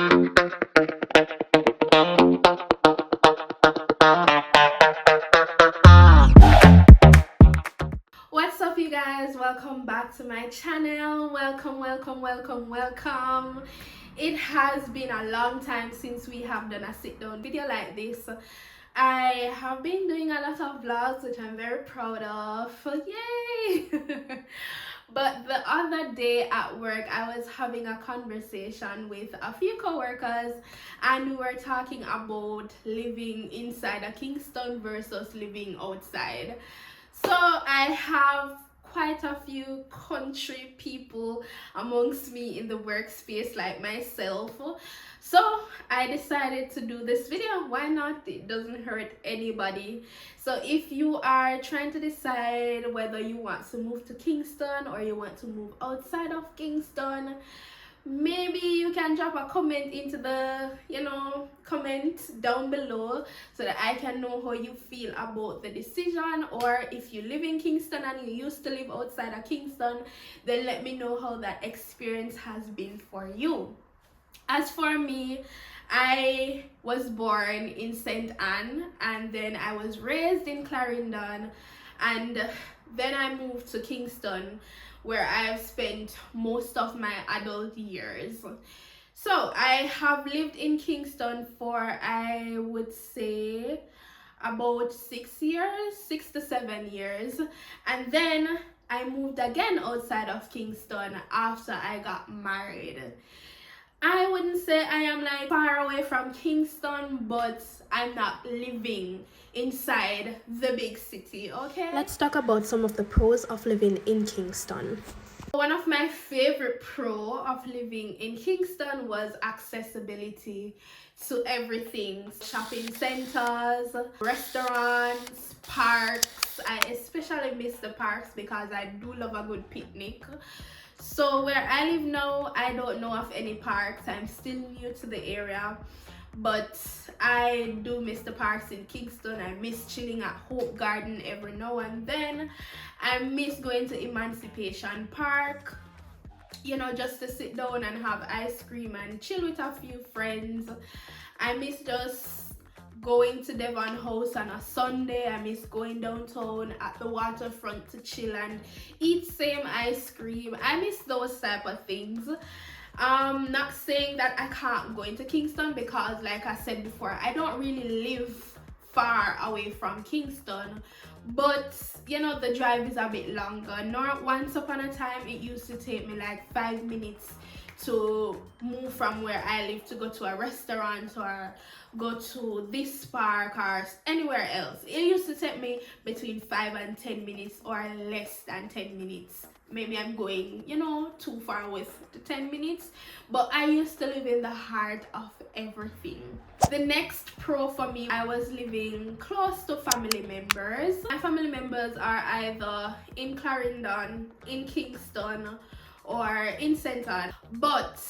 What's up, you guys? Welcome back to my channel. Welcome. It has been a long time since we have done a sit down video like this. I have been doing a lot of vlogs, which I'm very proud of. Yay! But the other day at work, I was having a conversation with a few co-workers, and we were talking about living inside a Kingston versus living outside. So I have quite a few country people amongst me in the workspace like myself. So I decided to do this video. Why not? It doesn't hurt anybody. So if you are trying to decide whether you want to move to Kingston or you want to move outside of Kingston, maybe you can drop a comment into the comment down below so that I can know how you feel about the decision. Or if you live in Kingston and you used to live outside of Kingston, then let me know how that experience has been for you. As for me, I was born in St. Anne, and then I was raised in Clarendon, and then I moved to Kingston, where I've spent most of my adult years. So I have lived in Kingston for, I would say, about 6 to 7 years, and then I moved again outside of Kingston after I got married. I wouldn't say I am like far away from Kingston, but I'm not living inside the big city, okay? Let's talk about some of the pros of living in Kingston. One of my favorite pro of living in Kingston was accessibility to everything. Shopping centers, restaurants, parks. I especially miss the parks because I do love a good picnic. So where I live now, I don't know of any parks. I'm still new to the area, but I do miss the parks in Kingston. I miss chilling at Hope Garden every now and then. I miss going to Emancipation Park, just to sit down and have ice cream and chill with a few friends. I miss just going to Devon House on a Sunday. I miss going downtown at the waterfront to chill and eat same ice cream. I miss those type of things. Not saying that I can't go into Kingston, because like I said before, I don't really live far away from Kingston, but the drive is a bit longer. Once upon a time, it used to take me like 5 minutes to move from where I live to go to a restaurant or go to this park or anywhere else. It used to take me between 5 and 10 minutes or less than 10 minutes. Maybe I'm going, too far with the 10 minutes, but I used to live in the heart of everything. The next pro for me, I was living close to family members. My family members are either in Clarendon, in Kingston, or in St. Anne. But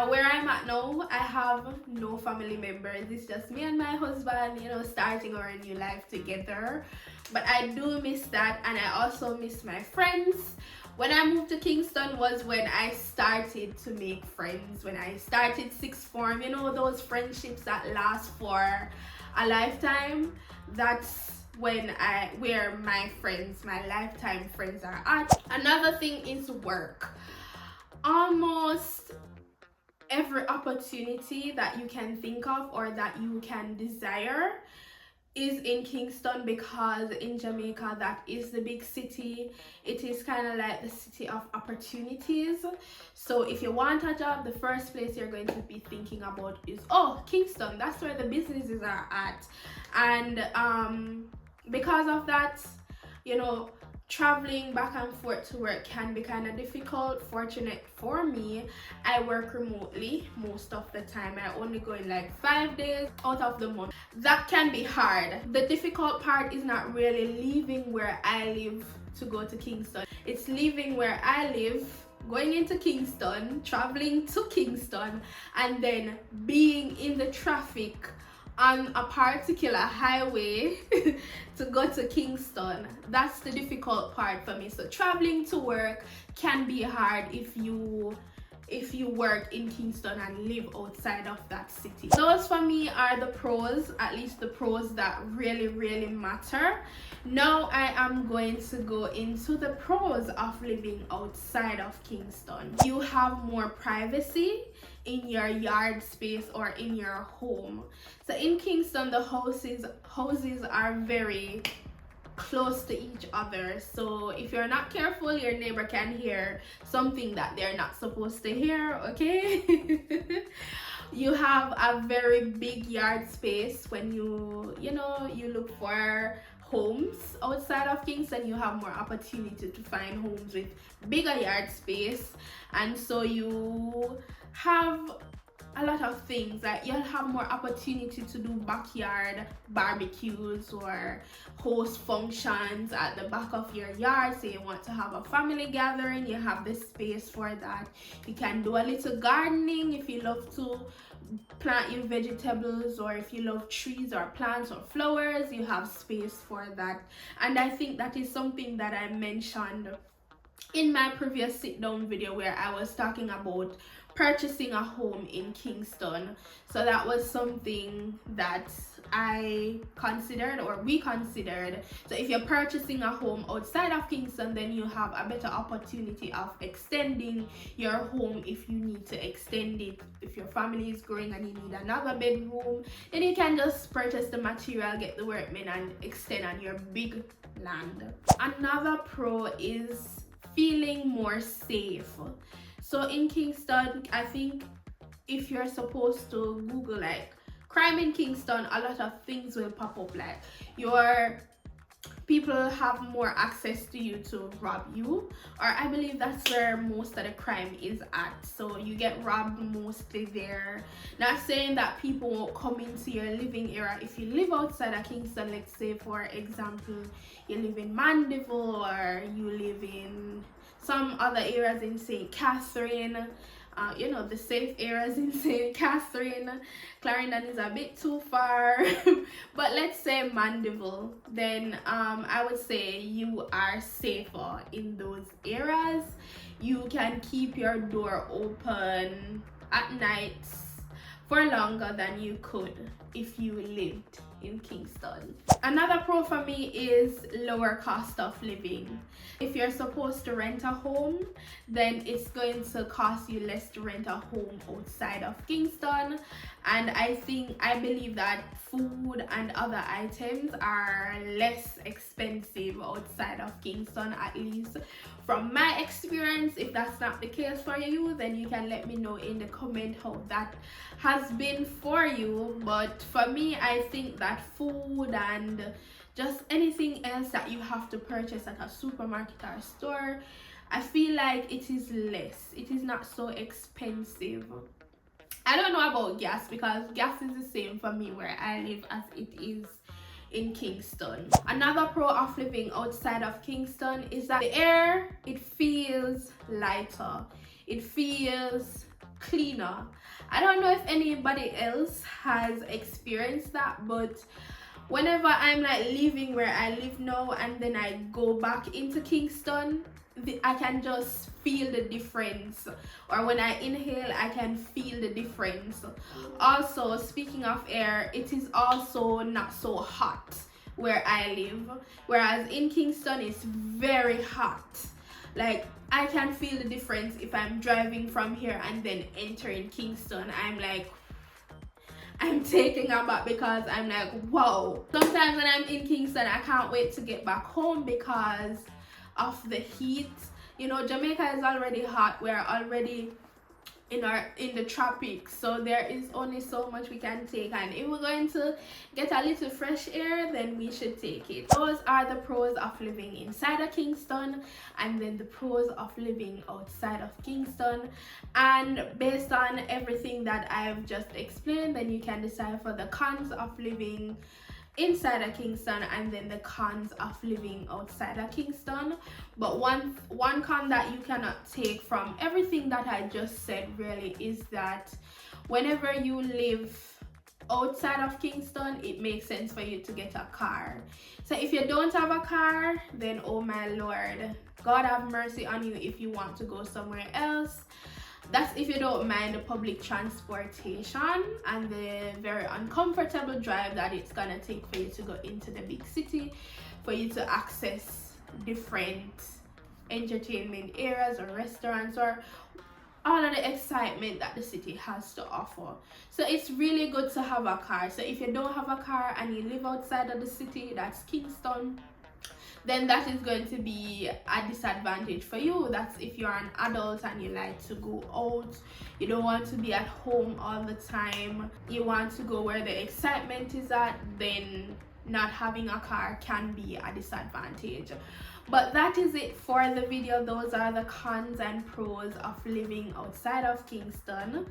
where I'm at now, I have no family members. It's just me and my husband, starting our new life together. But I do miss that, and I also miss my friends. When I moved to Kingston was when I started to make friends. When I started sixth form, those friendships that last for a lifetime. That's where my lifetime friends are at. Another thing is work. Almost every opportunity that you can think of or that you can desire is in Kingston, because in Jamaica, that is the big city. It is kind of like the city of opportunities. So if you want a job, the first place you're going to be thinking about is, oh, Kingston, that's where the businesses are at. And because of that, traveling back and forth to work can be kind of difficult. Fortunate for me, I work remotely most of the time. I only go in like 5 days out of the month. That can be hard. The difficult part is not really leaving where I live to go to Kingston. It's leaving where I live, going into Kingston, traveling to Kingston, and then being in the traffic on a particular highway to go to Kingston. That's the difficult part for me. So traveling to work can be hard if you if you work in Kingston and live outside of that city. Those for me are the pros, at least the pros that really matter. Now I am going to go into the pros of living outside of Kingston. You have more privacy in your yard space or in your home. So in Kingston, the houses are very close to each other, so if you're not careful, your neighbor can hear something that they're not supposed to hear, okay? You have a very big yard space. When you look for homes outside of Kingston, you have more opportunity to find homes with bigger yard space, and so you have a lot of things. Like, you'll have more opportunity to do backyard barbecues or host functions at the back of your yard. So you want to have a family gathering, you have the space for that. You can do a little gardening if you love to plant your vegetables, or if you love trees or plants or flowers, you have space for that. And I think that is something that I mentioned in my previous sit down video where I was talking about purchasing a home in Kingston. So that was something that I considered, or we considered. So if you're purchasing a home outside of Kingston, then you have a better opportunity of extending your home if you need to extend it. If your family is growing and you need another bedroom, then you can just purchase the material, get the workmen, and extend on your big land. Another pro is feeling more safe. So in Kingston, I think if you're supposed to Google like crime in Kingston, a lot of things will pop up. Like, your people have more access to you to rob you, or I believe that's where most of the crime is at. So you get robbed mostly there. Not saying that people won't come into your living area if you live outside of Kingston. Let's say, for example, you live in Mandeville, or you live in some other areas in St. Catherine, the safe areas in St. Catherine. Clarendon is a bit too far, but let's say Mandeville, then I would say you are safer in those areas. You can keep your door open at night for longer than you could if you lived in Kingston. Another pro for me is lower cost of living. If you're supposed to rent a home, then it's going to cost you less to rent a home outside of Kingston. And I believe that food and other items are less expensive outside of Kingston, at least from my experience. If that's not the case for you, then you can let me know in the comment how that has been for you. But for me, I think that food and just anything else that you have to purchase at a supermarket or a store, I feel like it is less. It is not so expensive. I don't know about gas, because gas is the same for me where I live as it is in Kingston. Another pro of living outside of Kingston is that the air, it feels lighter. It feels cleaner. I don't know if anybody else has experienced that, but whenever I'm like leaving where I live now and then I go back into Kingston, I can just feel the difference, or when I inhale I can feel the difference. Also, speaking of air, it is also not so hot where I live, whereas in Kingston it's very hot. Like, I can feel the difference if I'm driving from here and then entering Kingston. I'm taking a back, because I'm like, whoa. Sometimes when I'm in Kingston, I can't wait to get back home because of the heat. Jamaica is already hot. We're already in the tropics, so there is only so much we can take, and if we're going to get a little fresh air, then we should take it. Those are the pros of living inside of Kingston, and then the pros of living outside of Kingston. And based on everything that I've just explained, then you can decide for the cons of living inside of Kingston and then the cons of living outside of Kingston. But one con that you cannot take from everything that I just said really is that whenever you live outside of Kingston, it makes sense for you to get a car. So if you don't have a car, then oh my lord, God have mercy on you if you want to go somewhere else. That's if you don't mind the public transportation and the very uncomfortable drive that it's gonna take for you to go into the big city, for you to access different entertainment areas or restaurants or all of the excitement that the city has to offer. So it's really good to have a car. So if you don't have a car and you live outside of the city, that's Kingston, then that is going to be a disadvantage for you. That's if you're an adult and you like to go out, you don't want to be at home all the time, you want to go where the excitement is at, then not having a car can be a disadvantage. But that is it for the video. Those are the cons and pros of living outside of Kingston.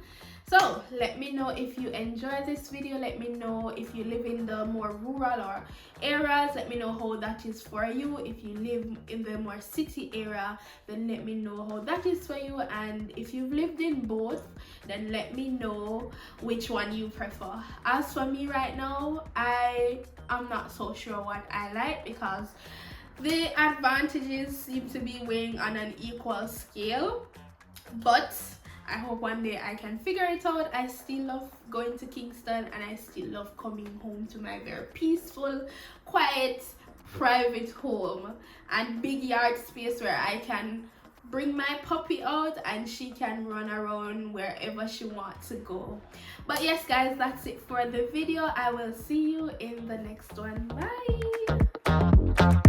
So let me know if you enjoy this video. Let me know if you live in the more rural or areas. Let me know how that is for you. If you live in the more city area, then let me know how that is for you. And if you've lived in both, then let me know which one you prefer. As for me right now, I am not so sure what I like, because the advantages seem to be weighing on an equal scale, but I hope one day I can figure it out. I still love going to Kingston, and I still love coming home to my very peaceful, quiet, private home and big yard space where I can bring my puppy out and she can run around wherever she wants to go. But yes guys, that's it for the video. I will see you in the next one. Bye.